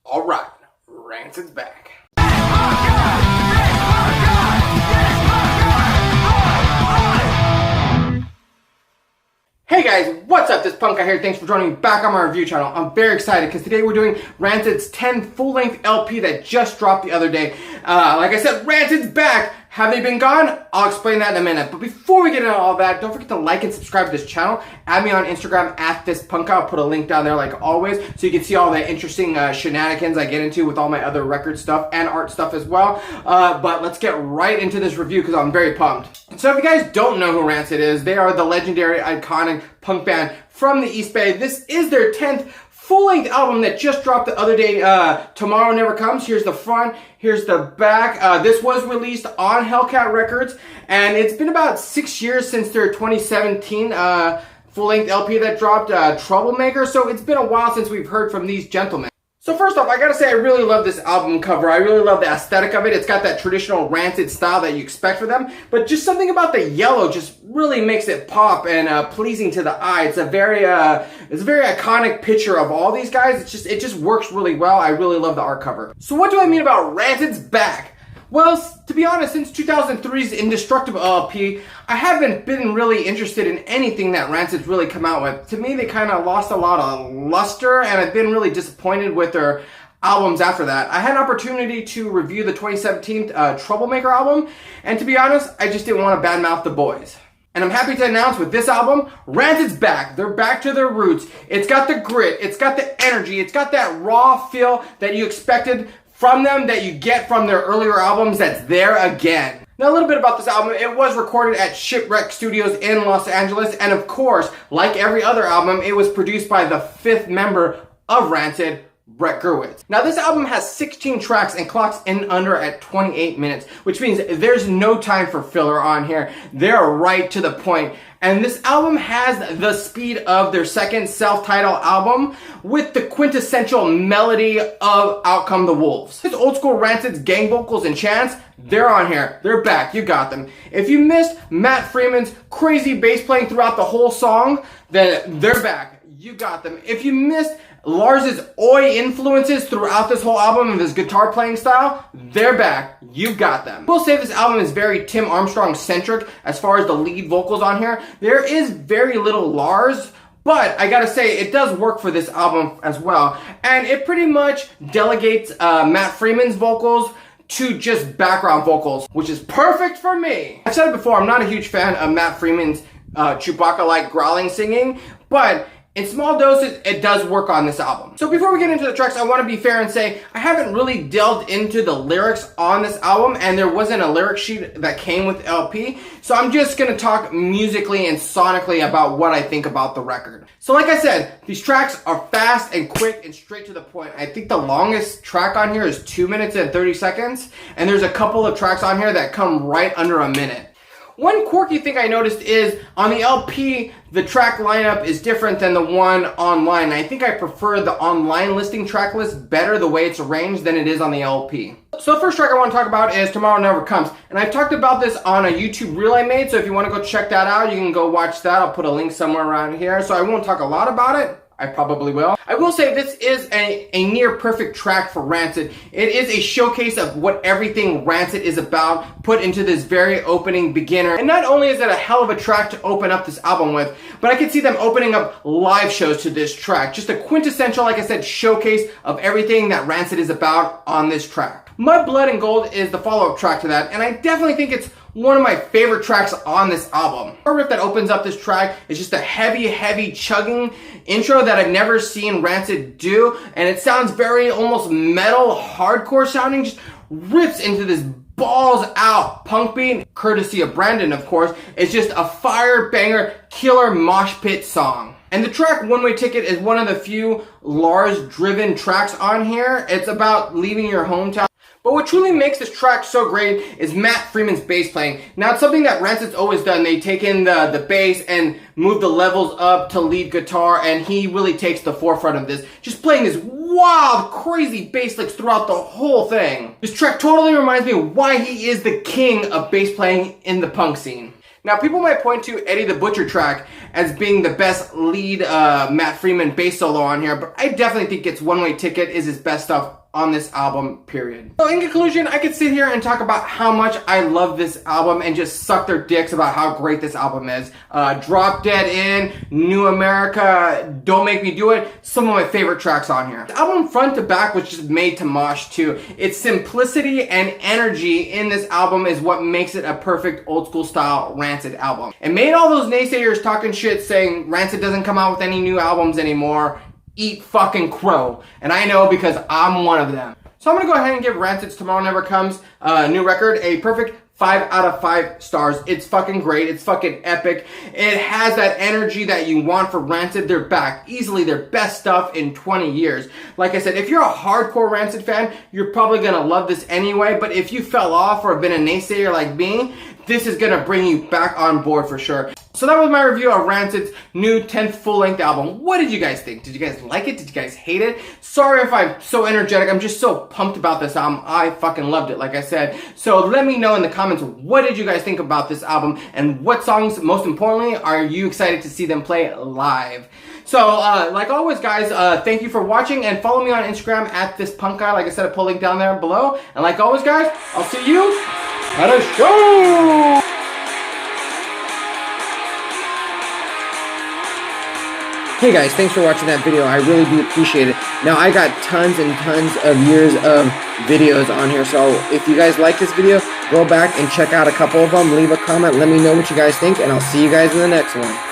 Alright, Rancid's back. Hey guys, what's up? This punk guy here. Thanks for joining me back on my review channel. I'm very excited because today we're doing Rancid's 10th full-length LP that just dropped the other day. Like I said, Rancid's back. Have they been gone? I'll explain that in a minute. But before we get into all that, don't forget to like and subscribe to this channel. Add me on Instagram at thispunka. I'll put a link down there like always so you can see all the interesting shenanigans I get into with all my other record stuff and art stuff as well. But let's get right into this review because I'm very pumped. So if you guys don't know who Rancid is, they are the legendary, iconic punk band from the East Bay. This is their 10th full-length album that just dropped the other day. Tomorrow Never Comes. Here's the front, here's the back. This was released on Hellcat Records, and it's been about 6 years since their 2017 full-length LP that dropped, Troublemaker, so it's been a while since we've heard from these gentlemen. So first off, I gotta say I really love this album cover. I really love the aesthetic of it. It's got that traditional Rancid style that you expect for them, but just something about the yellow just really makes it pop and pleasing to the eye. It's a very iconic picture of all these guys. It just works really well. I really love the art cover. So what do I mean about Rancid's back? Well, to be honest, since 2003's Indestructible LP, I haven't been really interested in anything that Rancid's really come out with. To me, they kind of lost a lot of luster, and I've been really disappointed with their albums after that. I had an opportunity to review the 2017 Troublemaker album, and to be honest, I just didn't want to badmouth the boys. And I'm happy to announce with this album, Rancid's back. They're back to their roots. It's got the grit, it's got the energy, it's got that raw feel that you expected from them, that you get from their earlier albums, that's there again. Now a little bit about this album. It was recorded at Shipwreck Studios in Los Angeles, and of course, like every other album, it was produced by the 5th member of Rancid, Brett Gurewitz. Now this album has 16 tracks and clocks in under at 28 minutes, which means there's no time for filler on here. They're right to the point. And this album has the speed of their second self-titled album with the quintessential melody of Out Come the Wolves. This old school Rancid's gang vocals and chants, they're on here. They're back. You got them. If you missed Matt Freeman's crazy bass playing throughout the whole song, then they're back. You got them. If you missed Lars's oi influences throughout this whole album of his guitar playing style, they're back. You got them. We'll say this album is very Tim Armstrong centric as far as the lead vocals on here. There is very little Lars, but I gotta say it does work for this album as well. And it pretty much delegates Matt Freeman's vocals to just background vocals, which is perfect for me. I've said it before, I'm not a huge fan of Matt Freeman's Chewbacca-like growling singing, but in small doses, it does work on this album. So before we get into the tracks, I want to be fair and say I haven't really delved into the lyrics on this album, and there wasn't a lyric sheet that came with LP. So I'm just going to talk musically and sonically about what I think about the record. So like I said, these tracks are fast and quick and straight to the point. I think the longest track on here is 2 minutes and 30 seconds, and there's a couple of tracks on here that come right under a minute. One quirky thing I noticed is on the LP, the track lineup is different than the one online. I think I prefer the online listing track list better the way it's arranged than it is on the LP. So the first track I want to talk about is Tomorrow Never Comes. And I've talked about this on a YouTube reel I made, so if you want to go check that out, you can go watch that. I'll put a link somewhere around here. So I won't talk a lot about it. I probably will. I will say this is a near perfect track for Rancid. It is a showcase of what everything Rancid is about, put into this very opening beginner. And not only is it a hell of a track to open up this album with, but I can see them opening up live shows to this track. Just a quintessential, like I said, showcase of everything that Rancid is about on this track. Mud, Blood, and Gold is the follow-up track to that, and I definitely think it's one of my favorite tracks on this album. The riff that opens up this track is just a heavy chugging intro that I've never seen Rancid do, and it sounds very almost metal, hardcore sounding, just rips into this balls out punk beat, courtesy of Brandon, of course. It's just a fire banger, killer mosh pit song. And the track One Way Ticket is one of the few Lars-driven tracks on here. It's about leaving your hometown. But what truly makes this track so great is Matt Freeman's bass playing. Now, it's something that Rancid's always done. They take in the bass and move the levels up to lead guitar, and he really takes the forefront of this, just playing this wild, crazy bass licks throughout the whole thing. This track totally reminds me of why he is the king of bass playing in the punk scene. Now, people might point to Eddie the Butcher track as being the best lead Matt Freeman bass solo on here, but I definitely think it's One Way Ticket is his best stuff on this album, period. So in conclusion, I could sit here and talk about how much I love this album and just suck their dicks about how great this album is. Drop Dead In, New America, Don't Make Me Do It, some of my favorite tracks on here. The album front to back was just made to mosh too. Its simplicity and energy in this album is what makes it a perfect old school style Rancid album. And made all those naysayers talking shit saying Rancid doesn't come out with any new albums anymore eat fucking crow. And I know because I'm one of them. So I'm going to go ahead and give Rancid's Tomorrow Never Comes new record a perfect 5 out of 5 stars. It's fucking great. It's fucking epic. It has that energy that you want for Rancid. They're back. Easily their best stuff in 20 years. Like I said, if you're a hardcore Rancid fan, you're probably going to love this anyway. But if you fell off or have been a naysayer like me, this is going to bring you back on board for sure. So that was my review of Rancid's new 10th full-length album. What did you guys think? Did you guys like it? Did you guys hate it? Sorry if I'm so energetic. I'm just so pumped about this album. I fucking loved it, like I said. So let me know in the comments, what did you guys think about this album? And what songs, most importantly, are you excited to see them play live? So, like always, guys, thank you for watching. And follow me on Instagram at thispunkguy. Like I said, I put a link down there below. And like always, guys, I'll see you at a show! Hey guys, thanks for watching that video. I really do appreciate it. Now, I got tons and tons of years of videos on here, so if you guys like this video, go back and check out a couple of them. Leave a comment, let me know what you guys think, and I'll see you guys in the next one.